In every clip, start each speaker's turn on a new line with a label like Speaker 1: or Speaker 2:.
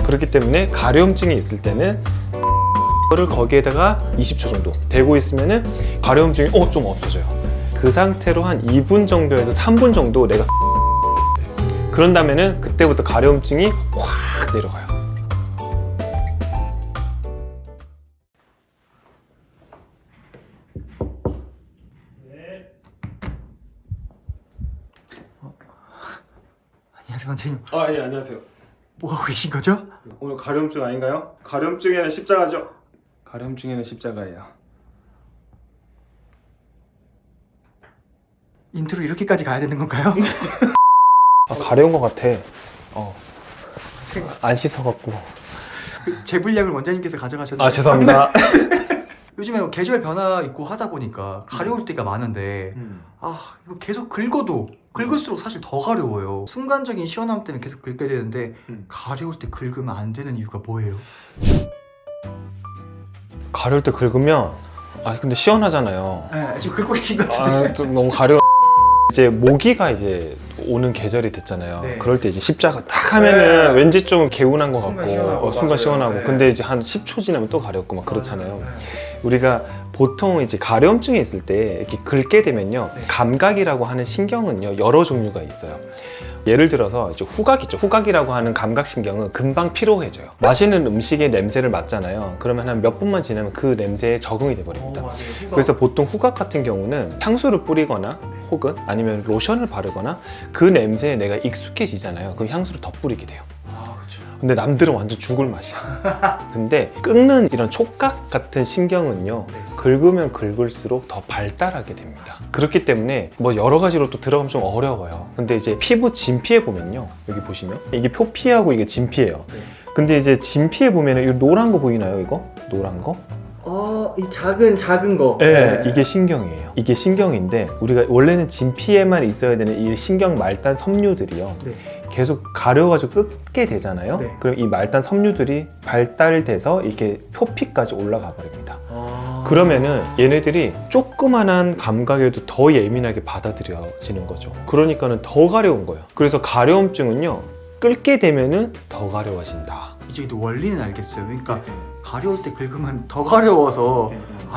Speaker 1: 그렇기 때문에 가려움증이 있을 때는 를 거기에다가 20초 정도 대고 있으면은 가려움증이 좀 없어져요. 그 상태로 한 2분 정도에서 3분 정도 내가 그런 다음에는 그때부터 가려움증이 확 내려가요.
Speaker 2: 안녕하세요, 원장님.
Speaker 1: 예, 안녕하세요.
Speaker 2: 뭐 하고 계신 거죠?
Speaker 1: 오늘 가려움증 아닌가요? 가려움증에는 십자가죠? 가려움증에는 십자가예요.
Speaker 2: 인트로 이렇게까지 가야 되는 건가요?
Speaker 1: 가려운 것 같아. 안 씻어갖고.
Speaker 2: 제불량을 원장님께서 가져가셨는데.
Speaker 1: 죄송합니다.
Speaker 2: 요즘에 계절 변화 있고 하다 보니까 가려울 때가 많은데 이거 계속 긁을수록 사실 더 가려워요. 순간적인 시원함 때문에 계속 긁게 되는데 가려울 때 긁으면 안 되는 이유가 뭐예요?
Speaker 1: 가려울 때 긁으면 근데 시원하잖아요.
Speaker 2: 네, 지금 긁고 계신 것 같은데.
Speaker 1: 좀 너무 가려. 이제 모기가 이제 오는 계절이 됐잖아요.
Speaker 2: 네.
Speaker 1: 그럴 때 이제 십자가 딱 하면은 왠지 좀 개운한 것
Speaker 2: 순간
Speaker 1: 같고
Speaker 2: 시원하고,
Speaker 1: 순간
Speaker 2: 맞아요.
Speaker 1: 시원하고.
Speaker 2: 네.
Speaker 1: 근데 이제 한 10초 지나면 또 가렵고 막 그렇잖아요.
Speaker 2: 네.
Speaker 1: 우리가 보통 이제 가려움증이 있을 때 이렇게 긁게 되면요,
Speaker 2: 네.
Speaker 1: 감각이라고 하는 신경은요 여러 종류가 있어요. 예를 들어서 이제 후각 있죠. 후각이라고 하는 감각신경은 금방 피로해져요. 맛있는 음식의 냄새를 맡잖아요. 그러면 한 몇 분만 지나면 그 냄새에 적응이 돼버립니다. 그래서 보통 후각 같은 경우는 향수를 뿌리거나 혹은 아니면 로션을 바르거나 그 냄새에 내가 익숙해지잖아요. 그 향수를 더 뿌리게 돼요.
Speaker 2: 그렇죠.
Speaker 1: 근데 남들은 완전 죽을 맛이야. 근데 끓는 이런 촉각 같은 신경은요, 긁으면 긁을수록 더 발달하게 됩니다. 그렇기 때문에 뭐 여러 가지로 또 들어가면 좀 어려워요. 근데 이제 피부 진피에 보면요, 여기 보시면 이게 표피하고 이게 진피예요. 근데 이제 진피에 보면은 이 노란 거 보이나요? 이거 노란 거?
Speaker 2: 이 작은 거.
Speaker 1: 네, 이게 신경이에요. 이게 신경인데 우리가 원래는 진피에만 있어야 되는 이 신경 말단 섬유들이요,
Speaker 2: 네.
Speaker 1: 계속 가려가지고 끓게 되잖아요.
Speaker 2: 네.
Speaker 1: 그럼 이 말단 섬유들이 발달돼서 이렇게 표피까지 올라가 버립니다. 그러면은 얘네들이 조그만한 감각에도 더 예민하게 받아들여지는 거죠. 그러니까는 더 가려운 거예요. 그래서 가려움증은요, 끓게 되면은 더 가려워진다.
Speaker 2: 이제 또 원리는 알겠어요. 그러니까 가려울 때 긁으면 더 가려워서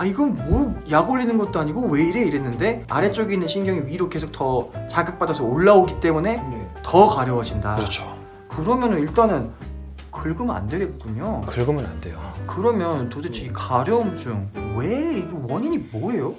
Speaker 2: 이건 뭐 약 올리는 것도 아니고 왜 이래 이랬는데 아래쪽에 있는 신경이 위로 계속 더 자극받아서 올라오기 때문에 더 가려워진다.
Speaker 1: 그렇죠.
Speaker 2: 그러면은 일단은 긁으면 안 되겠군요.
Speaker 1: 긁으면 안 돼요.
Speaker 2: 그러면 도대체 이 가려움증 왜 이거 원인이 뭐예요?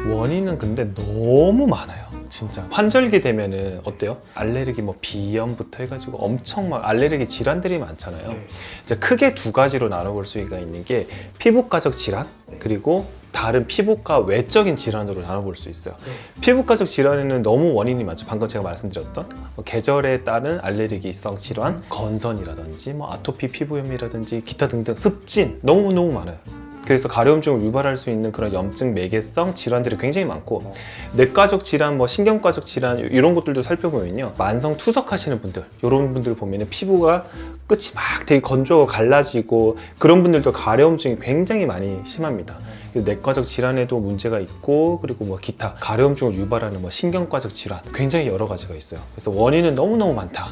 Speaker 1: 원인은 근데 너무 많아요. 진짜 환절기 되면은 어때요? 알레르기 뭐 비염부터 해가지고 엄청 막 알레르기 질환들이 많잖아요. 이제 크게 두 가지로 나눠볼 수가 있는 게 피부과적 질환, 그리고 다른 피부과 외적인 질환으로 나눠볼 수 있어요. 피부과적 질환에는 너무 원인이 많죠. 방금 제가 말씀드렸던 뭐 계절에 따른 알레르기성 질환, 건선이라든지 뭐 아토피 피부염이라든지 기타 등등 습진 너무너무 많아요. 그래서 가려움증을 유발할 수 있는 그런 염증 매개성 질환들이 굉장히 많고, 뇌과적 질환, 뭐 신경과적 질환 이런 것들도 살펴보면요, 만성 투석하시는 분들, 이런 분들 보면은 피부가 끝이 막 되게 건조하고 갈라지고 그런 분들도 가려움증이 굉장히 많이 심합니다. 뇌과적 질환에도 문제가 있고, 그리고 뭐 기타 가려움증을 유발하는 뭐 신경과적 질환 굉장히 여러 가지가 있어요. 그래서 원인은 너무너무 많다.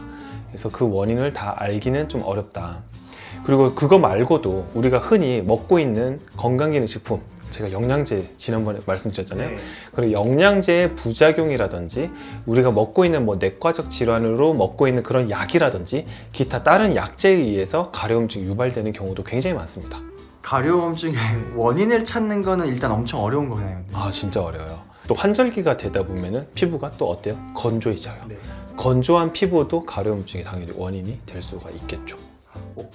Speaker 1: 그래서 그 원인을 다 알기는 좀 어렵다. 그리고 그거 말고도 우리가 흔히 먹고 있는 건강기능식품, 제가 영양제 지난번에 말씀드렸잖아요. 그리고 영양제의 부작용이라든지 우리가 먹고 있는 뭐 내과적 질환으로 먹고 있는 그런 약이라든지 기타 다른 약제에 의해서 가려움증이 유발되는 경우도 굉장히 많습니다.
Speaker 2: 가려움증의 원인을 찾는 거는 일단 엄청 어려운 거네요.
Speaker 1: 진짜 어려워요. 또 환절기가 되다 보면은 피부가 또 어때요? 건조해져요. 건조한 피부도 가려움증이 당연히 원인이 될 수가 있겠죠.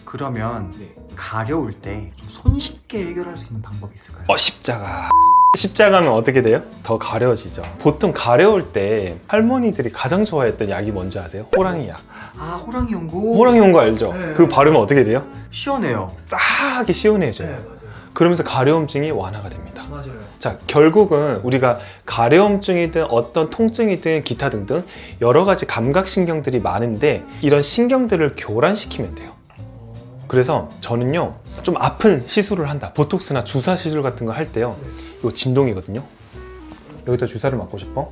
Speaker 2: 그러면 가려울 때 좀 손쉽게 해결할 수 있는 방법이 있을까요?
Speaker 1: 십자가. 십자가면 어떻게 돼요? 더 가려워지죠. 보통 가려울 때 할머니들이 가장 좋아했던 약이 뭔지 아세요? 호랑이 약.
Speaker 2: 호랑이 연고.
Speaker 1: 호랑이 온 거 알죠?
Speaker 2: 네.
Speaker 1: 그거 바르면 어떻게 돼요?
Speaker 2: 시원해요.
Speaker 1: 싸하게 시원해져요.
Speaker 2: 맞아요.
Speaker 1: 그러면서 가려움증이 완화가 됩니다.
Speaker 2: 맞아요.
Speaker 1: 자, 결국은 우리가 가려움증이든 어떤 통증이든 기타 등등 여러 가지 감각신경들이 많은데 이런 신경들을 교란시키면 돼요. 그래서 저는요, 좀 아픈 시술을 한다, 보톡스나 주사 시술 같은 거 할 때요, 이거 진동이거든요. 여기다 주사를 맞고 싶어?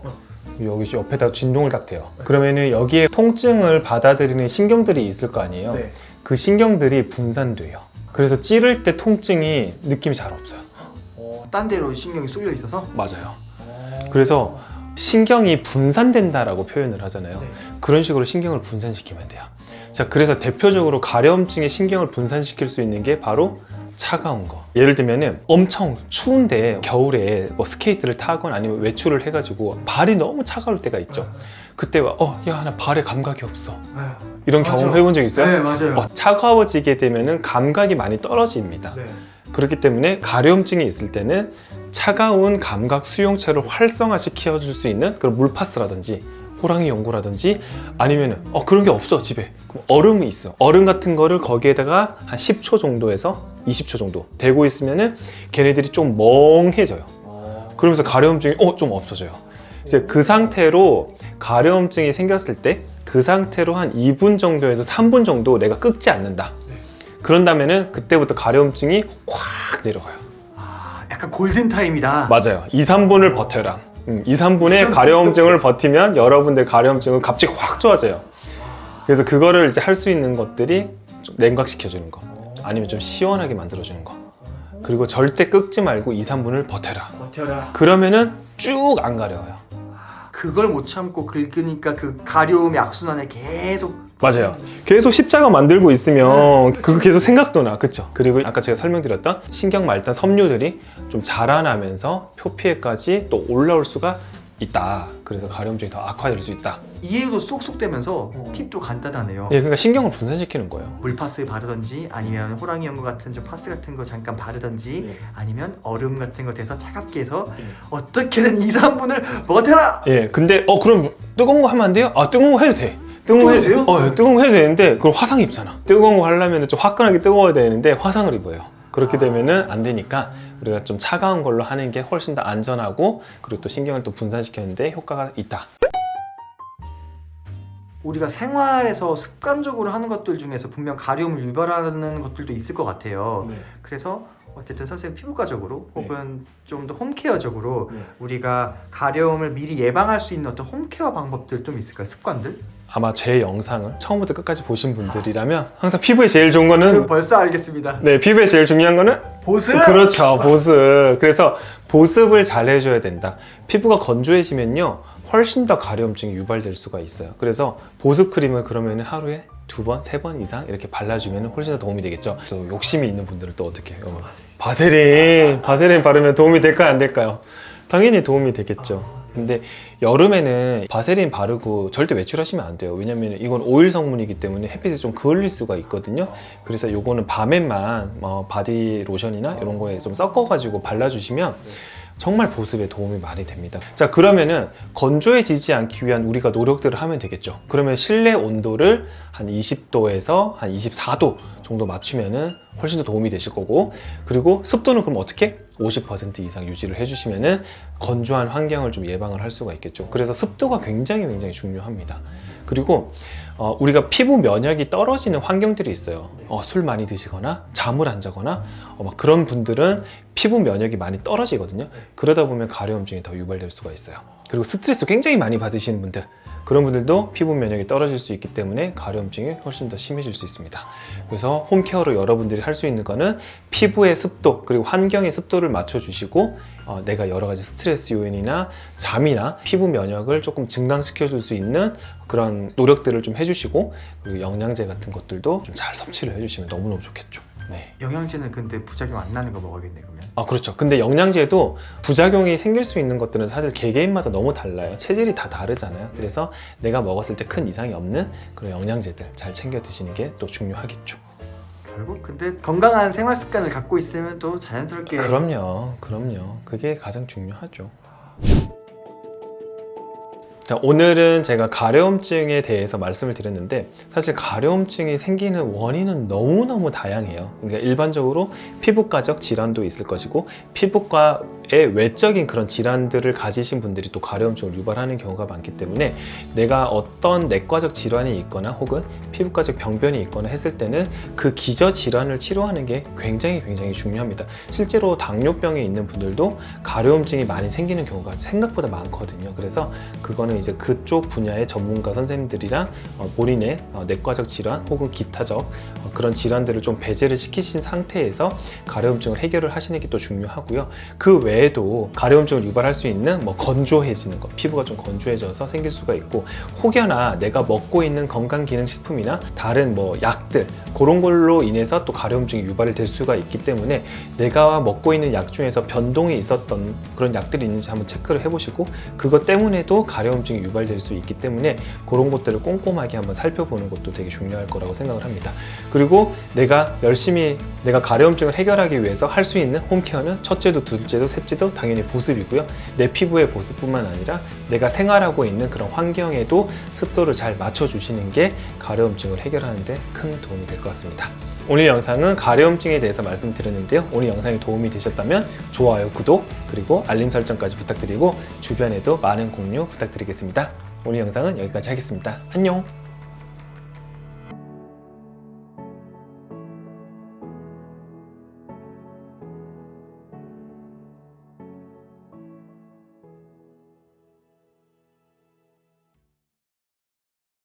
Speaker 1: 여기 옆에다 진동을 딱 대요. 그러면은 여기에 통증을 받아들이는 신경들이 있을 거 아니에요.
Speaker 2: 네.
Speaker 1: 그 신경들이 분산돼요. 그래서 찌를 때 통증이 느낌이 잘 없어요.
Speaker 2: 딴 데로 신경이 쏠려 있어서?
Speaker 1: 맞아요. 그래서 신경이 분산된다라고 표현을 하잖아요.
Speaker 2: 네.
Speaker 1: 그런 식으로 신경을 분산시키면 돼요. 자, 그래서 대표적으로 가려움증의 신경을 분산시킬 수 있는 게 바로 차가운 거. 예를 들면은 엄청 추운데 겨울에 뭐 스케이트를 타거나 아니면 외출을 해가지고 발이 너무 차가울 때가 있죠. 그때 야, 나 발에 감각이 없어. 이런
Speaker 2: 맞아.
Speaker 1: 경험 해본 적 있어요?
Speaker 2: 네, 맞아요.
Speaker 1: 차가워지게 되면은 감각이 많이 떨어집니다.
Speaker 2: 네.
Speaker 1: 그렇기 때문에 가려움증이 있을 때는 차가운 감각 수용체를 활성화시켜 줄 수 있는 그런 물파스라든지 호랑이 연고라든지 아니면은 그런 게 없어 집에. 그럼 얼음이 있어. 얼음 같은 거를 거기에다가 한 10초 정도에서 20초 정도 대고 있으면은 걔네들이 좀 멍해져요. 그러면서 가려움증이 좀 없어져요. 이제 그 상태로 가려움증이 생겼을 때 그 상태로 한 2분 정도에서 3분 정도 내가 끄지 않는다. 그런다면은 그때부터 가려움증이 확 내려가요.
Speaker 2: 약간 골든타임이다.
Speaker 1: 맞아요. 2, 3분을 버텨라. 2, 3분의 가려움증을 버티면 여러분들 가려움증은 갑자기 확 좋아져요. 그래서 그거를 이제 할 수 있는 것들이 좀 냉각시켜주는 거, 아니면 좀 시원하게 만들어주는 거, 그리고 절대 끄지 말고 2, 3분을 버텨라. 그러면은 쭉 안 가려워요.
Speaker 2: 그걸 못 참고 긁으니까 그 가려움의 악순환에 계속.
Speaker 1: 맞아요. 계속 십자가 만들고 있으면 그거 계속 생각도 나. 그쵸? 그리고 아까 제가 설명드렸던 신경 말단 섬유들이 좀 자라나면서 표피에까지 또 올라올 수가 있다. 그래서 가려움증이 더 악화될 수 있다.
Speaker 2: 이해도 쏙쏙 되면서 팁도 간단하네요.
Speaker 1: 예, 그러니까 신경을 분산시키는 거예요.
Speaker 2: 물파스 바르던지 아니면 호랑이 연고 같은 좀 파스 같은 거 잠깐 바르던지 아니면 얼음 같은 거 대서 차갑게 해서 어떻게든 2, 3분을 버텨라!
Speaker 1: 예, 근데 그럼 뜨거운 거 하면 안 돼요? 뜨거운 거 해도 돼. 뜨거운 거 해도
Speaker 2: 돼요?
Speaker 1: 뜨거운 거 해도 되는데 그걸 화상 입잖아. 뜨거운 거 하려면 좀 화끈하게 뜨거워야 되는데 화상을 입어요. 그렇게 되면은 안 되니까 우리가 좀 차가운 걸로 하는 게 훨씬 더 안전하고 그리고 또 신경을 또 분산시키는데 효과가 있다.
Speaker 2: 우리가 생활에서 습관적으로 하는 것들 중에서 분명 가려움을 유발하는 것들도 있을 것 같아요. 그래서 어쨌든 선생님 피부과적으로 혹은 좀 더 홈케어적으로 우리가 가려움을 미리 예방할 수 있는 어떤 홈케어 방법들 좀 있을까요? 습관들?
Speaker 1: 아마 제 영상을 처음부터 끝까지 보신 분들이라면 항상 피부에 제일 좋은 거는
Speaker 2: 저 벌써 알겠습니다.
Speaker 1: 네, 피부에 제일 중요한 거는
Speaker 2: 보습?
Speaker 1: 그렇죠, 보습. 그래서 보습을 잘 해줘야 된다. 피부가 건조해지면요 훨씬 더 가려움증이 유발될 수가 있어요. 그래서 보습 크림을 그러면 하루에 2번, 3번 이상 이렇게 발라주면 훨씬 더 도움이 되겠죠. 또 욕심이 있는 분들은 또 어떻게 해요? 바세린 바르면 도움이 될까요, 안 될까요? 당연히 도움이 되겠죠. 근데 여름에는 바세린 바르고 절대 외출하시면 안 돼요. 왜냐면 이건 오일 성분이기 때문에 햇빛에 좀 그을릴 수가 있거든요. 그래서 요거는 밤에만 바디 로션이나 이런 거에 좀 섞어가지고 발라주시면 정말 보습에 도움이 많이 됩니다. 자, 그러면은 건조해지지 않기 위한 우리가 노력들을 하면 되겠죠. 그러면 실내 온도를 한 20도에서 한 24도 정도 맞추면은 훨씬 더 도움이 되실 거고, 그리고 습도는 그럼 어떻게? 50% 이상 유지를 해주시면은 건조한 환경을 좀 예방을 할 수가 있겠죠. 그래서 습도가 굉장히 중요합니다. 그리고 우리가 피부 면역이 떨어지는 환경들이 있어요. 술 많이 드시거나 잠을 안 자거나 막 그런 분들은 피부 면역이 많이 떨어지거든요. 그러다 보면 가려움증이 더 유발될 수가 있어요. 그리고 스트레스 굉장히 많이 받으시는 분들, 그런 분들도 피부 면역이 떨어질 수 있기 때문에 가려움증이 훨씬 더 심해질 수 있습니다. 그래서 홈케어로 여러분들이 할 수 있는 거는 피부의 습도 그리고 환경의 습도를 맞춰주시고 내가 여러 가지 스트레스 요인이나 잠이나 피부 면역을 조금 증강시켜 줄 수 있는 그런 노력들을 좀 해주시고, 그리고 영양제 같은 것들도 좀 잘 섭취를 해주시면 너무너무 좋겠죠. 네.
Speaker 2: 영양제는 근데 부작용 안 나는 거 먹어야겠네 그러면.
Speaker 1: 그렇죠. 근데 영양제도 부작용이 생길 수 있는 것들은 사실 개개인마다 너무 달라요. 체질이 다 다르잖아요. 그래서 내가 먹었을 때 큰 이상이 없는 그런 영양제들 잘 챙겨 드시는 게 또 중요하겠죠.
Speaker 2: 결국 근데 건강한 생활 습관을 갖고 있으면 또 자연스럽게.
Speaker 1: 그럼요. 그게 가장 중요하죠. 자, 오늘은 제가 가려움증에 대해서 말씀을 드렸는데 사실 가려움증이 생기는 원인은 너무너무 다양해요. 그러니까 일반적으로 피부과적 질환도 있을 것이고 피부과의 외적인 그런 질환들을 가지신 분들이 또 가려움증을 유발하는 경우가 많기 때문에 내가 어떤 내과적 질환이 있거나 혹은 피부과적 병변이 있거나 했을 때는 그 기저 질환을 치료하는 게 굉장히 중요합니다. 실제로 당뇨병에 있는 분들도 가려움증이 많이 생기는 경우가 생각보다 많거든요. 그래서 그거는 이제 그쪽 분야의 전문가 선생님들이랑 본인의 내과적 질환 혹은 기타적 그런 질환들을 좀 배제를 시키신 상태에서 가려움증을 해결을 하시는 게 또 중요하고요. 그 외에도 가려움증을 유발할 수 있는 뭐 건조해지는 것, 피부가 좀 건조해져서 생길 수가 있고 혹여나 내가 먹고 있는 건강기능식품이나 다른 뭐 약들 그런 걸로 인해서 또 가려움증이 유발이 될 수가 있기 때문에 내가 먹고 있는 약 중에서 변동이 있었던 그런 약들이 있는지 한번 체크를 해보시고 그것 때문에도 가려움증이 유발될 수 있기 때문에 그런 것들을 꼼꼼하게 한번 살펴보는 것도 되게 중요할 거라고 생각을 합니다. 그리고 내가 열심히 내가 가려움증을 해결하기 위해서 할 수 있는 홈케어는 첫째도 둘째도 셋째도 당연히 보습이고요. 내 피부의 보습뿐만 아니라 내가 생활하고 있는 그런 환경에도 습도를 잘 맞춰주시는 게 가려움증을 해결하는 데 큰 도움이 될 것 같습니다. 오늘 영상은 가려움증에 대해서 말씀드렸는데요. 오늘 영상이 도움이 되셨다면 좋아요, 구독, 그리고 알림 설정까지 부탁드리고 주변에도 많은 공유 부탁드리겠습니다. 오늘 영상은 여기까지 하겠습니다. 안녕!